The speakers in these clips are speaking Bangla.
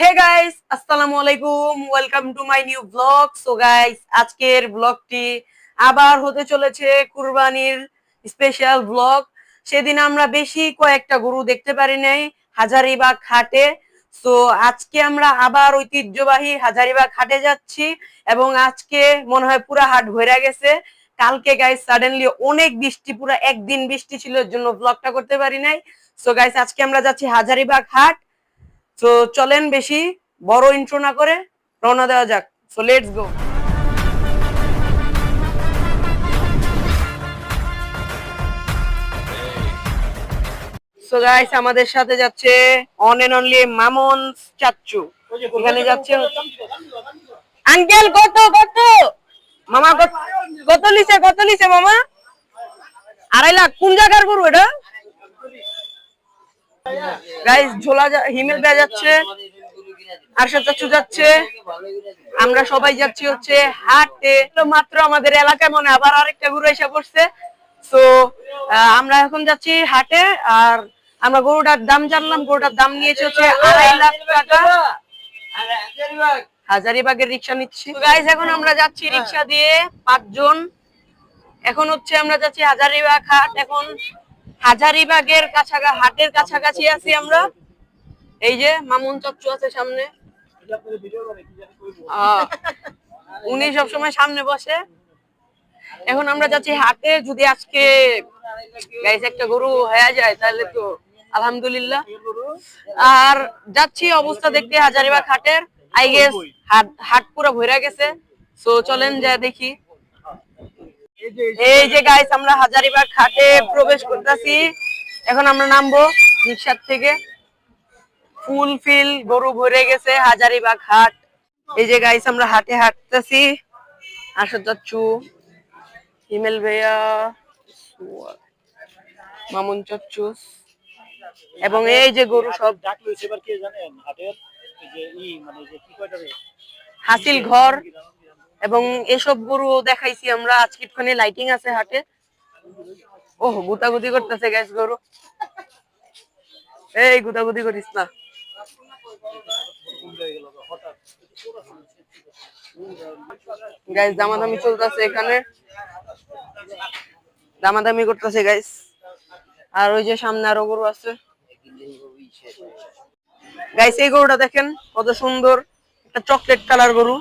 হে গাইস, আসসালামু আলাইকুম, welcome to my new blog. So guys, আজকের ব্লগটি আবার হতে চলেছে কুরবানির স্পেশাল ব্লগ। সেদিন আমরা বেশি কয়েকটা গরু দেখতে পারি নাই হাজারীবাগ হাটে। সো আজকে আমরা আবার ঐতিহ্যবাহী হাজারীবাগ হাটে যাচ্ছি এবং আজকে মনে হয় পুরা হাট ভরে গেছে। কালকে গাইস সাডেনলি অনেক বৃষ্টি, পুরো একদিন বৃষ্টি ছিল, এর জন্য ব্লগটা করতে পারি নাই। সো গাইস, আজকে আমরা যাচ্ছি হাজারীবাগ হাট। তো চলেন বেশি বড় ইন্ট্রো না করে রওনা দেওয়া যাক। So let's go. So guys, আমাদের সাথে যাচ্ছে অন এন্ড অনলি মামুন চাচ্চু। এখানে যাচ্ছে আঙ্কেল। কত কত মামা? কত লিছে মামা? 2.5 লাখ। কোন জায়গার গরু এটা? গাইস, ঝোলা হিমেল বেয়া যাচ্ছে, আরশাদ চাচু যাচ্ছে, আমরা সবাই যাচ্ছি হচ্ছে হাটে। তো মাত্র আমাদের এলাকায় মনে আবার আরেকটা গরু এসে পড়ছে। তো আমরা এখন যাচ্ছি হাটে। আর আমরা গরুটার দাম জানলাম, গরুটার দাম নিয়েছে হচ্ছে 2.5 লাখ টাকা। হাজারীবাগের রিক্সা নিচ্ছি গাইস। এখন আমরা যাচ্ছি রিক্সা দিয়ে 5 জন। এখন হচ্ছে আমরা যাচ্ছি হাজারীবাগ হাট। এখন হাজারীবাগের কাছাকাছি, হাটের কাছাকাছি আছি আমরা। এই যে মামুন চাচ্চু আছে সামনে, উনি সবসময় সামনে বসে। এখন আমরা যাচ্ছি হাটে। যদি আজকে গাইস একটা গরু হয়ে যায় তাহলে তো আলহামদুলিল্লাহ। আর যাচ্ছি অবস্থা দেখতে হাজারীবাগ হাটের। আই গেস হাট পুরো ভরে গেছে। সো চলেন যা দেখি। এই যে গাইস, আমরা হাজারীবাগ হাটে প্রবেশ করতেছি। এখন আমরা নামবো রিকশার থেকে। ফুল ফিল গরু ভরে গেছে হাজারীবাগ হাট। এই যে গাইস, আমরা হাটে হাঁটতেছি। আরশাদ চাচ্চু, হিমেল ভাইয়া, মামুন চাচ্চু এবং এই যে গরু সব হাসিল ঘর এবং এসব গরু দেখাইছি আমরা। আজকে ওখানে লাইটিং আছে হাটে। ওহ, গুতাগুতি করতেছে গাইস গরু। এই গুতাগুতি করিস না। গাইস, দামাদামি চলতেছে এখানে, দামাদামি করতেছে গাইস। আর ওই যে সামনে আরো গরু আছে গাইস। এই গরুটা দেখেন কত সুন্দর, একটা চকলেট কালার গরু।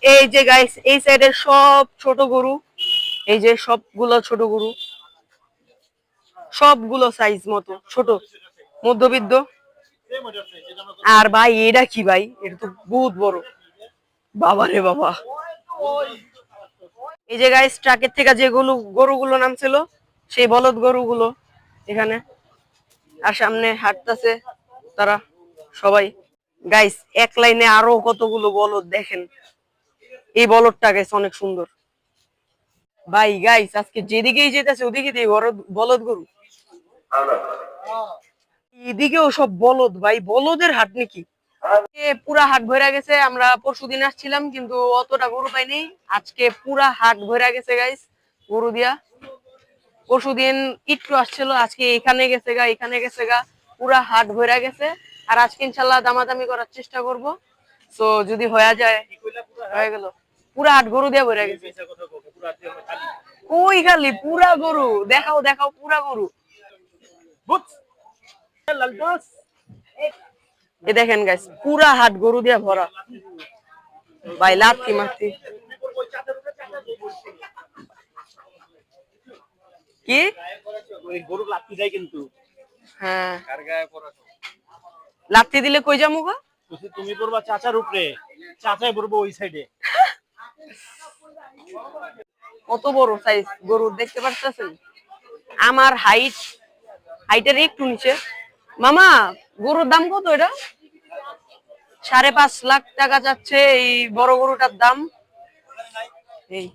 এই যে গাইস, এই সাইডের সব ছোট গরু। এই যে সবগুলো ছোট গরু, সবগুলো সাইজ মতো ছোট, মধ্যবিত্ত। আর ভাই এটা কি ভাই? এটা তো বহুত বড়, বাবা রে বাবা। এই যে গাইস, ট্রাকের থেকে যে গরুগুলো নামছিল সেই বলদ গরুগুলো এখানে। আর সামনে হাঁটতেছে তারা সবাই। গাইস, এক লাইনে আরো কতগুলো বলদ দেখেন। এই বলদটা গাইস অনেক সুন্দর ভাই। গাইস, আজকে যেদিকেই যেতেছে ওদিকে বলদ গরু। এদিকেও সব বলদ ভাই, বলদের হাট নাকি? পুরা হাট ভরে গেছে। আমরা পরশুদিন আসছিলাম কিন্তু অতটা গরু পাইনি। আজকে পুরা হাট ভরে গেছে গাইস গরু দিয়া। পরশুদিন একটু আসছিল, আজকে এখানে গেছে গা, এখানে গেছে গা, পুরা হাট ভরে গেছে। আর আজকে ইনশাল্লাহ দামাদামি করার চেষ্টা করব। তো যদি হয়ে যায়, হয়ে গেল। পুরা হাট গরু দিয়ে ভরে গেছে। ওই খালি পুরা গরু দেখাও, দেখাও পুরা গরু। এই দেখেন গাইস, পুরা হাট গরু দিয়ে ভরা ভাই। লাত্তি মারতি কি গরু লাত্তি দেয় কিন্তু। হ্যাঁ, লাত্তি দিলে কই যামু গো? তুমি পড়বা চাচার উপরে, চাচাই পড়বো ওই সাইডে। কত বড় সাইজ গরু দেখতে পাচ্ছেন? আমার হাইটের একটু নিচে। মামা, গরুর দাম কত এটা? 5.5 লাখ টাকা চাচ্ছে এই বড় গরুটার দাম। এই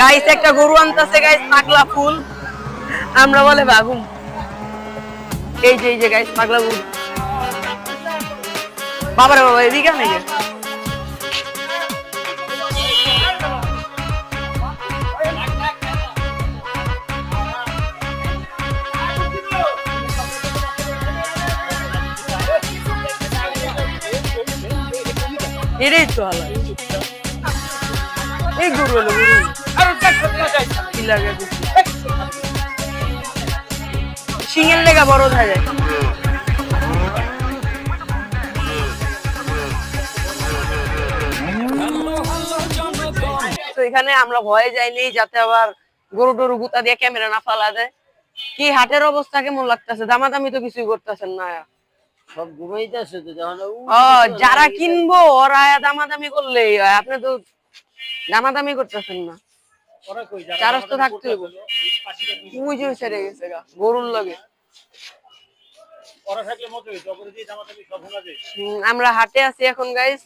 গাইস, একটা গরু আনতেছে গাইস, পাগলা ফুল, আমরা বলে বাগুম। এই যে গাইস পাগলা গরু। বাবারে বাবা, এদিকে নাকি? এটাই তো হালা এই গরু হলো গরু কি লাগে সিংহের লেগা বড় থাকে তো এখানে আমরা ভয়ে যাইনি যাতে আবার গরু টরু গুতা দিয়ে ক্যামেরা না ফালা দেয় কি হাটের অবস্থা কেমন লাগতেছে দামাদামি তো কিছুই করতেছেন না সব ঘুমাইতেছে তো যারা কিনবো ওরা দামাদামি করলেই হয় আপনি তো দামাদামি করতেছেন না চারস তো থাকতে হইব ওই যে ছেড়ে গেছে গা গরুর লগে আমরা হাটে আছি এখন গাইস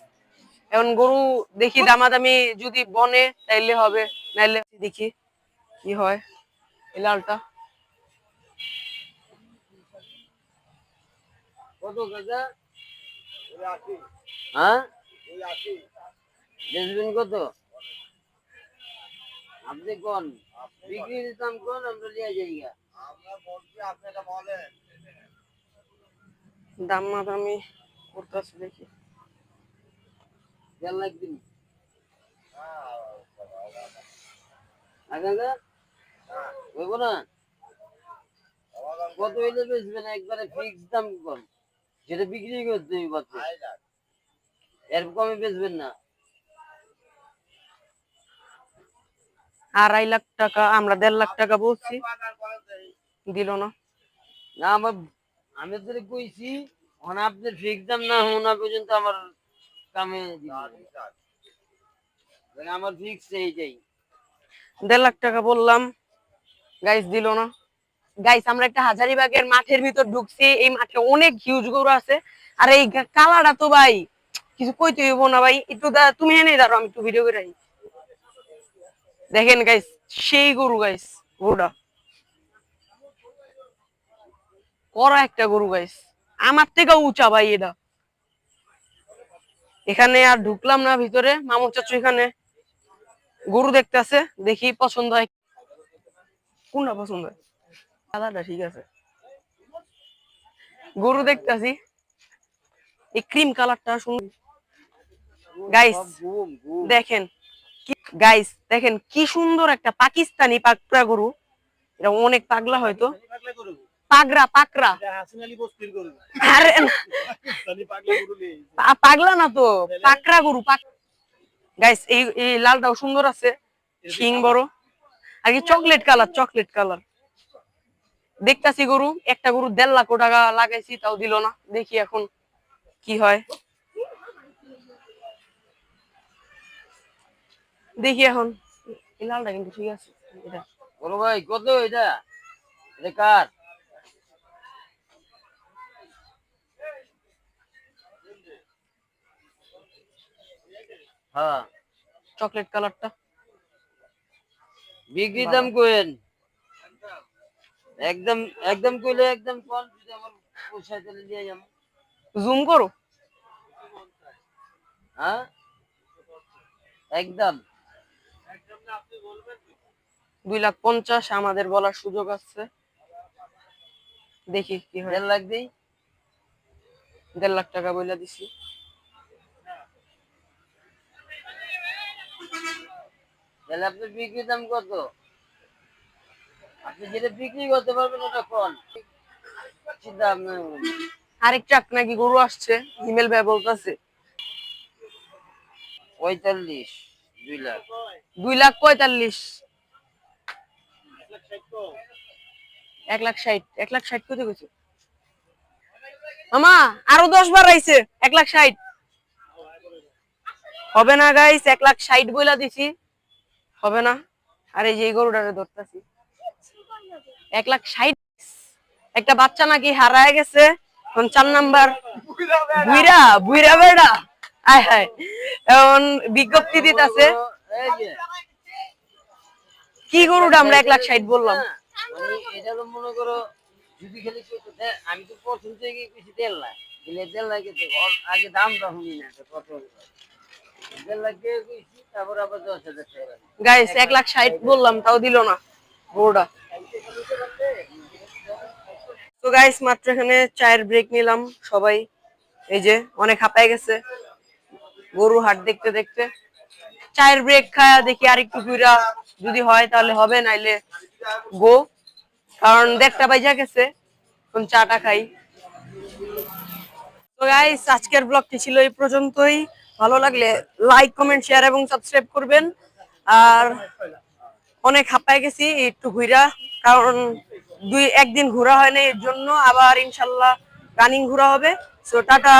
এখন গরু দেখি দামাদামি যদি বনে তাইলে হবে নাইলে দেখি কি হয় এই লালটা কত গাজা হ্যাঁ বেচবেন কত আপনি কোন বিক্রির দাম কোন আমরা লিয়ে যাই আমরা বলছি আপনারা বলেন দামাদামি করতেছে দেখি 1.5 লাখ দিন আগাগা হইব না কত হইলে বেচবেন একবারে ফিক্স দাম কোন যেটা বিক্রি করতে হইব এর কমে বেচবেন না 2.5 লাখ টাকা আমরা 1.5 লাখ টাকা বলছি দিল না না আমি তো কইছি এখন আপনার ফিক্স দাম না হোনা পর্যন্ত আমার কামে আমার ফিক্স এই যাই 1.5 লাখ টাকা বললাম গাইস দিল না গাইস আমরা একটা হাজারীবাগের মাঠের ভিতর ঢুকছি এই মাঠে অনেক হিউজ গরু আছে আর এই কালাটা তো ভাই কিছু কইতে হইব না ভাই একটু তুমি এনে দাঁড়াও আমি একটু ভিডিও করে রাখি দেখেন গাইস সেই গরু গাইস গরুটা করা একটা গরু গাইস আমার থেকে উঁচা ভাই এটা এখানে আর ঢুকলাম না ভিতরে মামু চাচু এখানে গরু দেখতে আছে দেখি পছন্দ হয় কোনটা পছন্দ হয় কালারটা ঠিক আছে গরু দেখতেছি এই ক্রিম কালারটা সুন্দর গাইস দেখেন গাইস দেখেন কি সুন্দর একটা পাকিস্তানি পাকড়া গরু এটা অনেক পাগলা হয়তো পাগড়া পাকড়া আরে পাগলা না তো পাকড়া গরু গাইস এই লালটাও সুন্দর আছে শিং বড় আর কি চকলেট কালার দেখতাছি গরু একটা গরু 1.5 লাখ টাকা লাগাইছি তাও দিল না দেখি এখন কি হয় দেখি এখন এই লালটা কিন্তু ঠিক আছে এটা বলো ভাই কত এটা এটা কার হ্যাঁ চকলেট কালারটা বিক্রি দাম কোয়েন একদম একদম কইলে একদম কোন যদি আমার পয়সা চলে দিয়ে যাম জুম করো হ্যাঁ একদম 2,50,000 আমাদের বলার সুযোগ আছে দেখি কি হয় 1.5 লাখ দেই 1.5 লাখ টাকা বইলা দিছি তাহলে আপনার বিক্রি দাম কত আপনি যেটা বিক্রি করতে পারবেন ওটা কোন চিন্তা আরেক ট্রাক নাকি গরু আসছে হিমেল ভাই বলতেছে 45 2 লাখ 2,45,000 1,60,000 1,60,000 কত কইছে মামা আরো 10 বার আইছে 1,60,000 হবে না গাইস 1,60,000 বইলা দিছি হবে না আর এই যে গরুটারে ধরতাছি 1,60,000 একটা বাচ্চা নাকি হারায় গেছে 4 নাম্বার বুইরা বুইরা বেড়া আয় হায় এখন বিজ্ঞপ্তি দিতেছে কি গরুটা আমরা 1,60,000 বললাম এটা তো মনে করো যদি খালি আমি তো পছন্দ থেকে কিছু 1.5 লাখ দিলে 1.5 লাখ আগে দামটা শুনি না কত 1.5 লাখ কইছি তারপর আবার 10,000 টাকা গাইস 1,60,000 বললাম তাও দিল না গরুটা তো গাইস মাত্র এখানে চায়ের ব্রেক নিলাম সবাই এই যে অনেক হাঁপায় গেছে গরু হাট দেখতে দেখতে চায়ের ব্রেক খায়া দেখি আর একটু ঘুরা, যদি হয় তাহলে হবে, নাইলে গো, কারণ 1:30 বাজা গেছে, এখন চাটা খাই। তো গাইস, আজকের ব্লগটি ছিল এই পর্যন্তই। ভালো লাগলে লাইক, কমেন্ট, শেয়ার এবং সাবস্ক্রাইব করবেন। আর অনেক হাঁপায় গেছি একটু ঘুরা, কারণ একদিন ঘোরা হয় না, এর জন্য আবার ইনশাল্লাহ রানিং ঘোরা হবে। So tata.